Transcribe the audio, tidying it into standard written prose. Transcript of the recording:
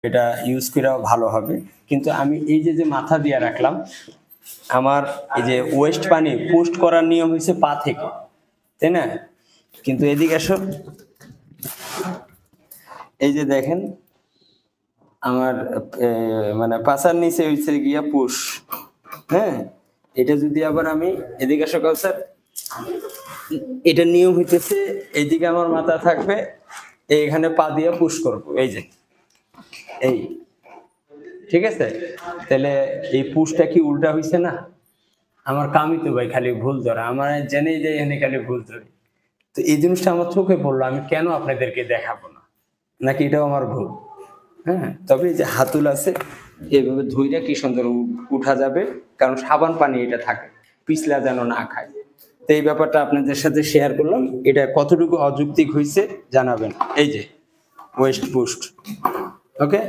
এটা ইউজ করাও ভালো হবে। কিন্তু আমি এই যে মাথা দিয়ে রাখলাম, আমার এই যে ওয়েস্ট পানি পোস্ট করার নিয়ম হচ্ছে পা থেকে, তাই না? কিন্তু এদিকে আসো, এই যে দেখেন আমার মানে পাছার নিচে হইছে গিয়া পুশ, হ্যাঁ? এটা যদি আবার আমি এদিকে আসো কাউসার, এটা নিয়ম হইতেছে এইদিকে আমার মাথা থাকবে, এইখানে পা দিয়ে পুশ করব, এই যে এই, ঠিক আছে? তাহলে এই পুশটা কি উল্টা হইছে না? আমার কামই তো ভাই খালি ভুল ধরা, আমার জেনেই যাই এখানে খালি ভুল ধরি। তো এই জিনিসটা আমার চোখে পড়লো, আমি কেন আপনাদেরকে দেখাবো না? নাকি এটাও আমার ভুল? হ্যাঁ, তবে এই যে হাতুল আছে, এভাবে ধইরা কি সুন্দর উঠা যাবে, কারণ সাবান পানি এটা থাকে, পিছলা যেন না খায়। তো এই ব্যাপারটা আপনাদের সাথে শেয়ার করলাম, এটা কতটুকু অযৌক্তিক হয়েছে জানাবেন। এই যে ওয়েস্ট পোস্ট, ওকে।